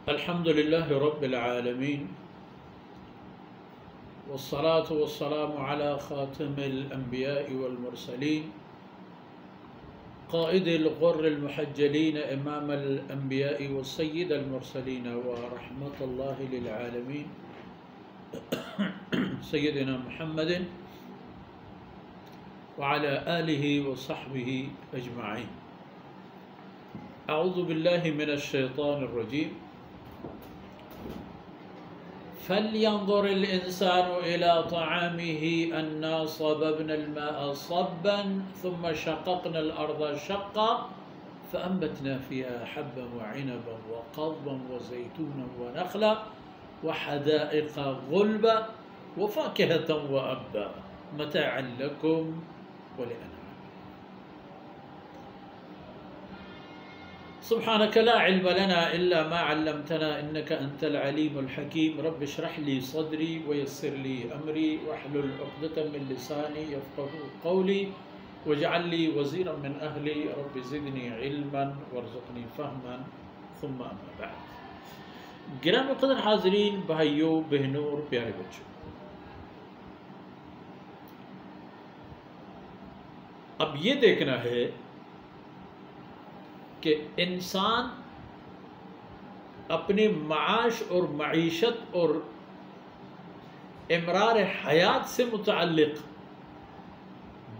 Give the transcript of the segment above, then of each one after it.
الحمد لله رب العالمين والصلاة والسلام على خاتم الأنبياء والمرسلين قائد الغر المحجلين إمام الأنبياء والسيد المرسلين ورحمة الله للعالمين سيدنا محمد وعلى آله وصحبه أجمعين. أعوذ بالله من الشيطان الرجيم. فلينظر الإنسان إلى طعامه أنا صببنا الماء صبا ثم شققنا الأرض شقا فأنبتنا فيها حبا وعنبا وقضبا وزيتونا ونخلا وحدائق غلبا وفاكهة وأبا متاعا لكم ولأنعامكم. سبحانك لا علم لنا إلا ما علمتنا إنك أنت العليم الحكيم. رب اشرح لي صدري ويسر لي أمري واحلل عقدة من لساني يفقهوا قولي واجعل لي وزيرا من أهلي رب زدني علما وارزقني فهما ثم أما بعد. گرامی قدر حاضرین، بھائیوں، بہنوں اور پیارے بچوں، اب یہ دیکھنا ہے کہ انسان اپنے معاش اور معیشت اور امرار حیات سے متعلق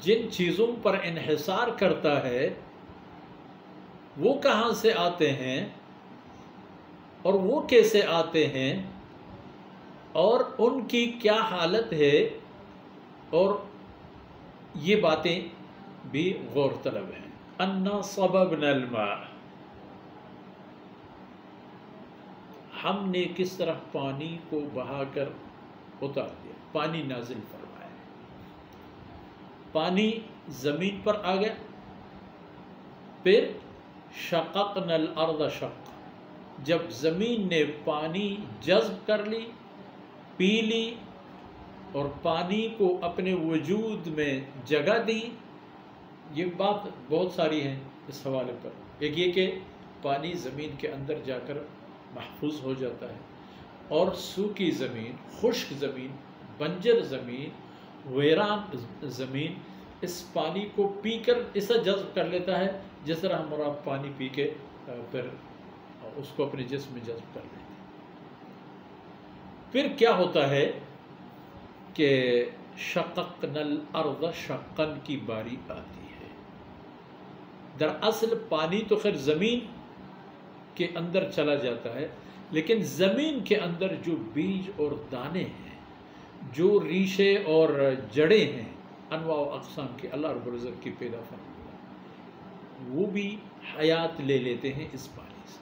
جن چیزوں پر انحصار کرتا ہے وہ کہاں سے آتے ہیں اور وہ کیسے آتے ہیں اور ان کی کیا حالت ہے، اور یہ باتیں بھی غور طلب ہیں. انا صببنا الماء، ہم نے کس طرح پانی کو بہا کر اتار دیا، پانی نازل فرمایا. پانی زمین پر آ گیا، پھر شققنا الارض شقا، جب زمین نے پانی جذب کر لی، پی لی اور پانی کو اپنے وجود میں جگہ دی. یہ بات بہت ساری ہیں اس حوالے پر. ایک یہ کہ پانی زمین کے اندر جا کر محفوظ ہو جاتا ہے، اور سوکھی زمین، خشک زمین، بنجر زمین، ویران زمین اس پانی کو پی کر اسے جذب کر لیتا ہے، جس طرح ہم اور آپ پانی پی کے پھر اس کو اپنے جسم میں جذب کر لیتے ہیں. پھر کیا ہوتا ہے کہ شققنا الارض شقاً کی باری آتی ہے. دراصل پانی تو خیر زمین کے اندر چلا جاتا ہے، لیکن زمین کے اندر جو بیج اور دانے ہیں، جو ریشے اور جڑیں ہیں انواع و اقسام کے اللہ رب العزت کی پیدا فرمائے، وہ بھی حیات لے لیتے ہیں اس پانی سے.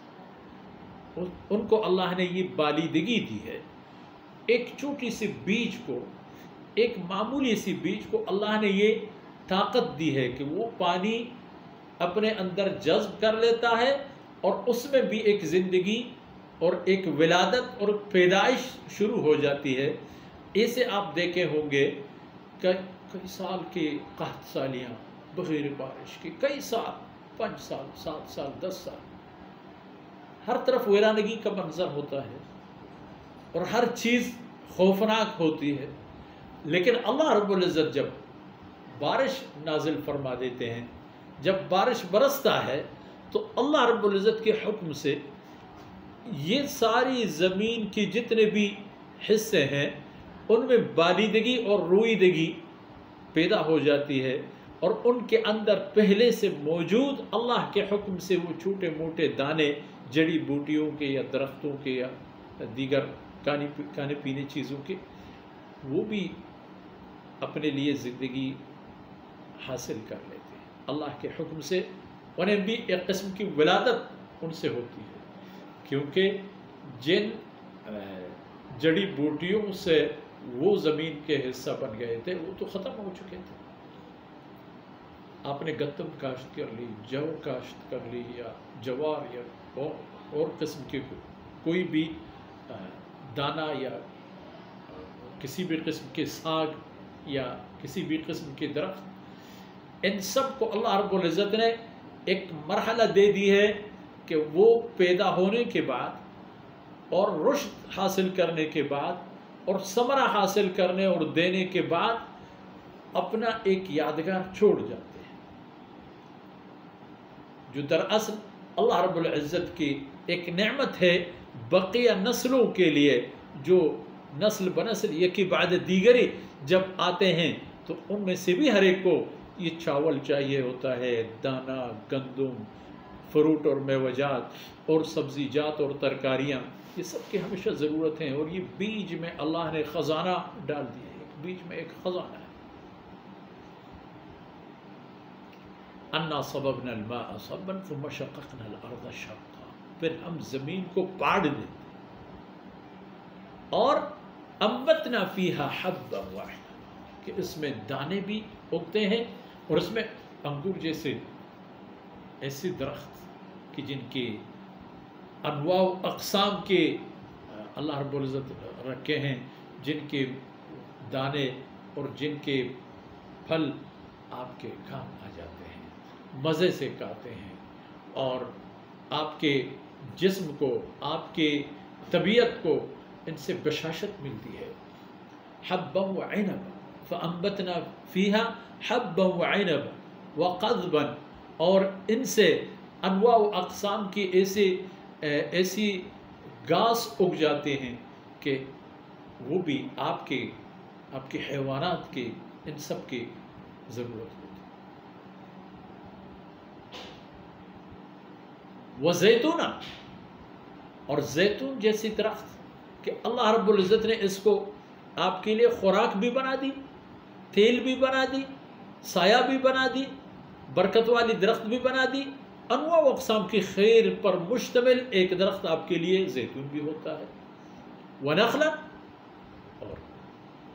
ان کو اللہ نے یہ بالیدگی دی ہے. ایک چھوٹی سی بیج کو، ایک معمولی سی بیج کو اللہ نے یہ طاقت دی ہے کہ وہ پانی اپنے اندر جذب کر لیتا ہے، اور اس میں بھی ایک زندگی اور ایک ولادت اور پیدائش شروع ہو جاتی ہے. اسے آپ دیکھے ہوں گے کہ کئی سال کی قحط سالیاں بغیر بارش کی، کئی سال، 5 سال، 7 سال، 10 سال، ہر طرف ویرانگی کا منظر ہوتا ہے اور ہر چیز خوفناک ہوتی ہے. لیکن اللہ رب العزت جب بارش نازل فرما دیتے ہیں، جب بارش برستا ہے، تو اللہ رب العزت کے حکم سے یہ ساری زمین کی جتنے بھی حصے ہیں ان میں بالیدگی اور روئیدگی پیدا ہو جاتی ہے، اور ان کے اندر پہلے سے موجود اللہ کے حکم سے وہ چھوٹے موٹے دانے جڑی بوٹیوں کے یا درختوں کے یا دیگر کھانے پینے چیزوں کے، وہ بھی اپنے لیے زندگی حاصل کر لیتے ہیں اللہ کے حکم سے. انہیں بھی ایک قسم کی ولادت ان سے ہوتی ہے، کیونکہ جن جڑی بوٹیوں سے وہ زمین کے حصہ بن گئے تھے وہ تو ختم ہو چکے تھے. آپ نے گندم کاشت کر لی، جو کاشت کر لی، یا جوار یا اور قسم کے کوئی بھی دانہ یا کسی بھی قسم کے ساگ یا کسی بھی قسم کے درخت، ان سب کو اللہ رب العزت نے ایک مرحلہ دے دی ہے کہ وہ پیدا ہونے کے بعد اور رشد حاصل کرنے کے بعد اور ثمرہ حاصل کرنے اور دینے کے بعد اپنا ایک یادگار چھوڑ جاتے ہیں، جو دراصل اللہ رب العزت کی ایک نعمت ہے بقیہ نسلوں کے لیے، جو نسل بنسل یکی بعد دیگری جب آتے ہیں تو ان میں سے بھی ہر ایک کو یہ چاول چاہیے ہوتا ہے، دانہ، گندم، فروٹ اور میوجات اور سبزی جات اور ترکاریاں، یہ سب کی ہمیشہ ضرورت ہیں، اور یہ بیج میں اللہ نے خزانہ ڈال دیا ہے، بیج میں ایک خزانہ ہے۔ انا صببنا الماء صبا ثم شققنا الارض شقا، پھر ہم زمین کو پاڑ دیتے اور انبتنا فیہا حبا واحدا، کہ اس میں دانے بھی اگتے ہیں، اور اس میں انگور جیسے ایسے درخت کہ جن کے انواع و اقسام کے اللہ رب العزت رکھے ہیں، جن کے دانے اور جن کے پھل آپ کے کام آ جاتے ہیں، مزے سے کھاتے ہیں، اور آپ کے جسم کو، آپ کے طبیعت کو ان سے بشاشت ملتی ہے۔ حبا وعنبا فانبتنا فیہا حبا وعنبا وقضبا، اور ان سے انواع و اقسام کی ایسی گھاس اگ جاتے ہیں کہ وہ بھی آپ کے حیوانات کی ان سب کی ضرورت ہوتی ہے۔ وزیتون، اور زیتون جیسی درخت کہ اللہ رب العزت نے اس کو آپ کے لیے خوراک بھی بنا دی، تیل بھی بنا دی، سایہ بھی بنا دی، برکت والی درخت بھی بنا دی، انواع و اقسام کی خیر پر مشتمل ایک درخت آپ کے لیے زیتون بھی ہوتا ہے۔ ونخلا، اور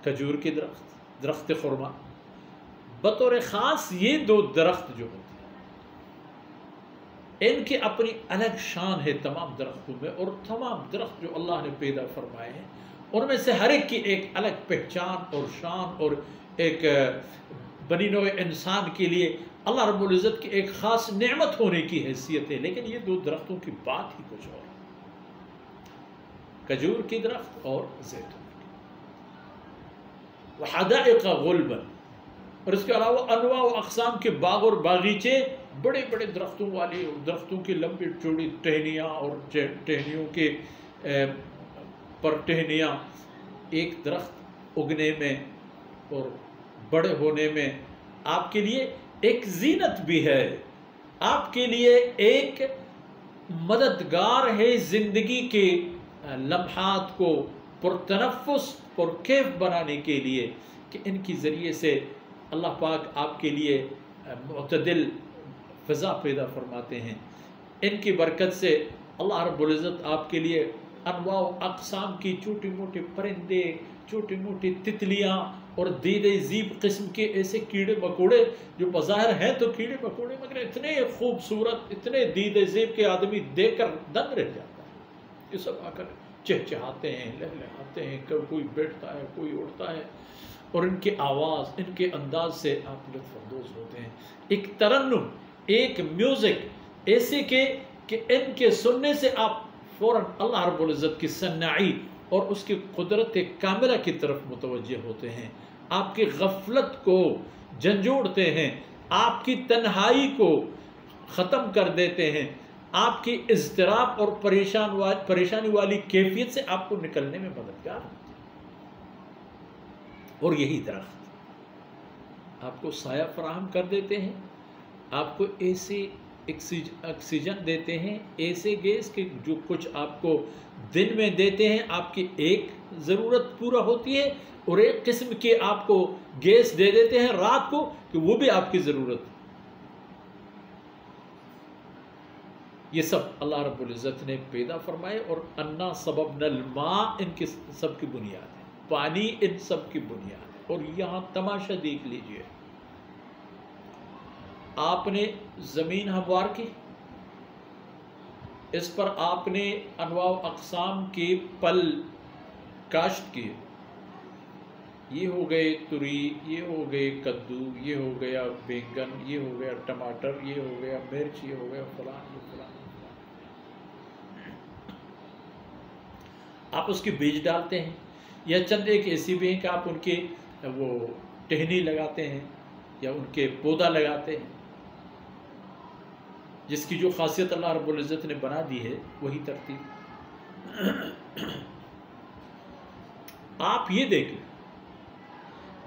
کھجور کی درخت خرما، بطور خاص یہ دو درخت جو ہوتے ہیں ان کی اپنی الگ شان ہے تمام درختوں میں، اور تمام درخت جو اللہ نے پیدا فرمائے ہیں ان میں سے ہر ایک کی ایک الگ پہچان اور شان، اور ایک بنی نوع انسان کے لیے اللہ رب العزت کی ایک خاص نعمت ہونے کی حیثیت ہے۔ لیکن یہ دو درختوں کی بات ہی کچھ اور ہے، کھجور کی درخت اور زیتون کی۔ وحدائق غلبا، اور اس کے علاوہ انواع و اقسام کے باغ اور باغیچے، بڑے بڑے درختوں والی، درختوں کی لمبی چوڑی ٹہنیاں، اور ٹہنیوں کے پر ٹہنیاں، ایک درخت اگنے میں اور بڑے ہونے میں آپ کے لیے ایک زینت بھی ہے، آپ کے لیے ایک مددگار ہے زندگی کے لمحات کو پرتنفس پرکیف بنانے کے لیے، کہ ان کی ذریعے سے اللہ پاک آپ کے لیے معتدل فضا پیدا فرماتے ہیں۔ ان کی برکت سے اللہ رب العزت آپ کے لیے انواع و اقسام کی چھوٹی موٹے پرندے، چھوٹی موٹی تتلیاں، اور دیدے زیب قسم کے ایسے کیڑے مکوڑے جو بظاہر ہیں تو کیڑے مکوڑے مگر اتنے خوبصورت، اتنے دیدے زیب کے آدمی دیکھ کر دنگ رہ جاتا ہے۔ یہ سب آ کر چہچہاتے ہیں، لہلہاتے ہیں، کوئی بیٹھتا ہے، کوئی اڑتا ہے، اور ان کی آواز، ان کے انداز سے آپ لطف اندوز ہوتے ہیں۔ ایک ترنم، ایک میوزک ایسے کہ ان کے سننے سے آپ فوراً اللہ رب العزت کی صناعی اور اس کی قدرت کاملہ کی طرف متوجہ ہوتے ہیں، آپ کی غفلت کو جھنجھوڑتے ہیں، آپ کی تنہائی کو ختم کر دیتے ہیں، آپ کی اضطراب اور پریشانی والی کیفیت سے آپ کو نکلنے میں مددگار ہوتے ہیں۔ اور یہی درخت آپ کو سایہ فراہم کر دیتے ہیں، آپ کو ایسے آکسیجن دیتے ہیں، ایسے گیس کہ جو کچھ آپ کو دن میں دیتے ہیں آپ کی ایک ضرورت پورا ہوتی ہے، اور ایک قسم کے آپ کو گیس دے دیتے ہیں رات کو کہ وہ بھی آپ کی ضرورت ہے۔ یہ سب اللہ رب العزت نے پیدا فرمائے، اور انا سببنا الماء ان کی سب کی بنیاد ہے، پانی ان سب کی بنیاد ہے۔ اور یہاں تماشا دیکھ لیجئے، آپ نے زمین ہموار کی، اس پر آپ نے انواع و اقسام کے پل کاشت کیے، یہ ہو گئے تری، یہ ہو گئے کدو، یہ ہو گیا بینگن، یہ ہو گیا ٹماٹر، یہ ہو گیا مرچ، یہ ہو گیا فلان، یہ فلان۔ آپ اس کے بیج ڈالتے ہیں، یا چند ایک ایسی بھی ہیں کہ آپ ان کے وہ ٹہنی لگاتے ہیں یا ان کے پودا لگاتے ہیں، جس کی جو خاصیت اللہ رب العزت نے بنا دی ہے وہی ترتیب۔ آپ یہ دیکھیں،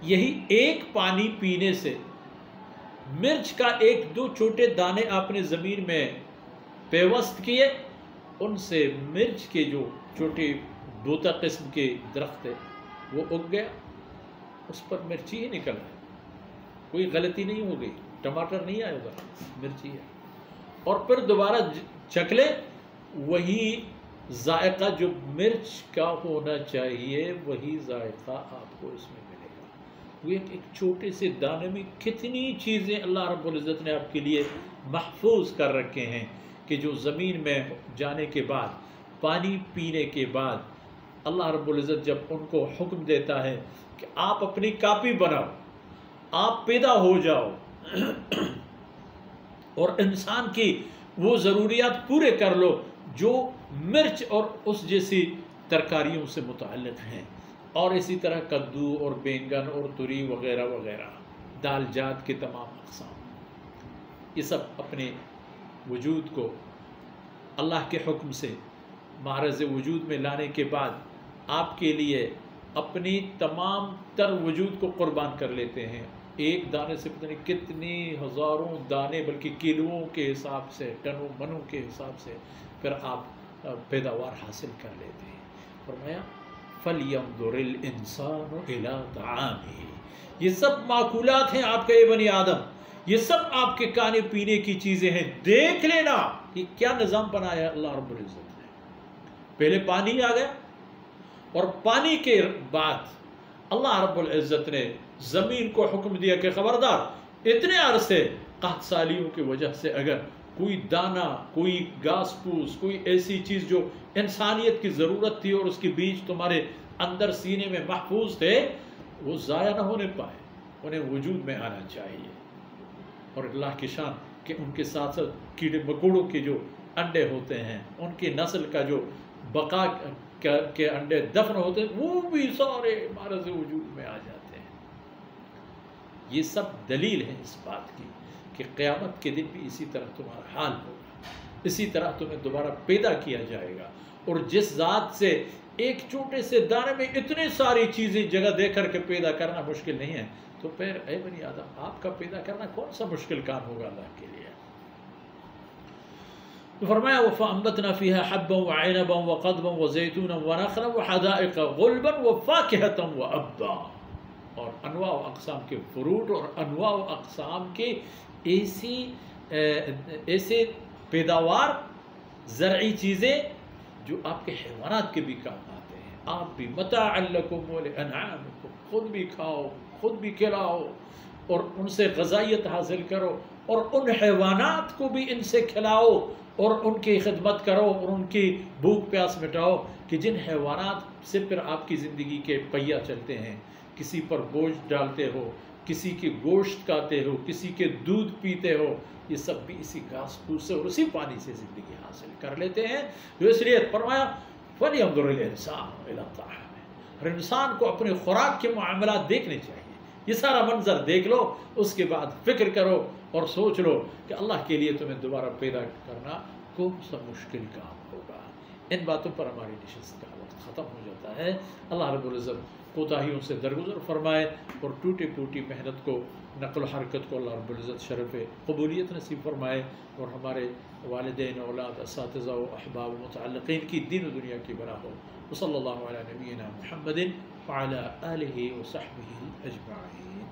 یہی ایک پانی پینے سے مرچ کا ایک دو چھوٹے دانے آپ نے زمین میں پیوست کیے، ان سے مرچ کے جو چھوٹے بوتا قسم کے درخت ہے وہ اگ گیا، اس پر مرچی ہی نکل ہے، کوئی غلطی نہیں ہو گئی، ٹماٹر نہیں آئے گا، مرچی ہے۔ اور پھر دوبارہ چکھ لیں، وہی ذائقہ جو مرچ کا ہونا چاہیے وہی ذائقہ آپ کو اس میں ملے گا۔ وہ ایک چھوٹے سے دانے میں کتنی چیزیں اللہ رب العزت نے آپ کے لیے محفوظ کر رکھے ہیں کہ جو زمین میں جانے کے بعد، پانی پینے کے بعد، اللہ رب العزت جب ان کو حکم دیتا ہے کہ آپ اپنی کاپی بناؤ، آپ پیدا ہو جاؤ اور انسان کی وہ ضروریات پورے کر لو جو مرچ اور اس جیسی ترکاریوں سے متعلق ہیں، اور اسی طرح کدو اور بینگن اور توری وغیرہ وغیرہ، دال جات کے تمام اقسام، یہ سب اپنے وجود کو اللہ کے حکم سے معرض وجود میں لانے کے بعد آپ کے لیے اپنی تمام تر وجود کو قربان کر لیتے ہیں۔ ایک دانے سے پتہ نہیں کتنی ہزاروں دانے، بلکہ کلوؤں کے حساب سے، ٹنوں منوں کے حساب سے پھر آپ پیداوار حاصل کر لیتے ہیں۔ فرمایا فَلْيَنْظُرِ الْإِنسَانُ إِلَىٰ طَعَامِهِ، یہ سب معقولات ہیں آپ کا اے بنی آدم، یہ سب آپ کے کھانے پینے کی چیزیں ہیں، دیکھ لینا یہ کیا نظام بنایا اللہ رب العزت نے۔ پہلے پانی آ گیا، اور پانی کے بعد اللہ رب العزت نے زمین کو حکم دیا کہ خبردار، اتنے عرصے قحط سالیوں کی وجہ سے اگر کوئی دانہ، کوئی گھاس پھوس، کوئی ایسی چیز جو انسانیت کی ضرورت تھی اور اس کے بیج تمہارے اندر سینے میں محفوظ تھے، وہ ضائع نہ ہونے پائے، انہیں وجود میں آنا چاہیے۔ اور اللہ کی شان کہ ان کے ساتھ ساتھ کیڑے مکوڑوں کے جو انڈے ہوتے ہیں، ان کی نسل کا جو بقا کے انڈے دفن ہوتے ہیں، وہ بھی سارے معرض وجود میں آ جاتے ہیں۔ یہ سب دلیل ہے اس بات کی کہ قیامت کے دن بھی اسی طرح تمہارا حال ہوگا، اسی طرح تمہیں دوبارہ پیدا کیا جائے گا۔ اور جس ذات سے ایک چھوٹے سے دانے میں اتنی ساری چیزیں جگہ دے کر کے پیدا کرنا مشکل نہیں ہے، تو پھر اے بنی آدم آپ کا پیدا کرنا کون سا مشکل کام ہوگا اللہ کے لیے۔ فرمایا وَفَأَنبَتْنَا فِيهَا حَبًّا وَعِنَبًا وَقَضْبًا وَزَيْتُونًا وَنَخْلًا وَحَدَائِقَ غُلْبًا وَفَاكِهَةً وَأَبًّا، اور انواع و اقسام کے فروٹ اور انواع و اقسام کے ایسے پیداوار زرعی چیزیں جو آپ کے حیوانات کے بھی کام آتے ہیں، آپ بھی متاعا لکم ولانعامکم، خود بھی کھاؤ، خود بھی کھلاؤ اور ان سے غذائیت حاصل کرو، اور ان حیوانات کو بھی ان سے کھلاؤ اور ان کی خدمت کرو اور ان کی بھوک پیاس مٹاؤ، کہ جن حیوانات سے پھر آپ کی زندگی کے پہیہ چلتے ہیں، کسی پر بوجھ ڈالتے ہو، کسی کے گوشت کھاتے ہو، کسی کے دودھ پیتے ہو، یہ سب بھی اسی گھاس پھوس سے اور اسی پانی سے زندگی حاصل کر لیتے ہیں۔ جو اس لیے فرمایا فَلْيَنْظُرِ الْإِنسَانُ إِلَىٰ طَعَامِهِ، ہر انسان کو اپنے خوراک کے معاملات دیکھنے چاہیے۔ یہ سارا منظر دیکھ لو، اس کے بعد فکر کرو اور سوچ لو کہ اللہ کے لیے تمہیں دوبارہ پیدا کرنا کون سا مشکل کام ہوگا۔ ان باتوں پر ہماری نشست کا وقت ختم ہو جاتا ہے۔ اللہ رب العزت کوتاہیوں سے درگزر فرمائے اور ٹوٹی پوٹی محنت کو، نقل و حرکت کو اللہ رب العزت شرف قبولیت نصیب فرمائے، اور ہمارے والدین، اولاد، اساتذہ و احباب و متعلقین کی دین و دنیا کی بنا ہو۔ وصلی اللہ علی نبینا محمد وعلی آلہ وصحبہ اجمعین۔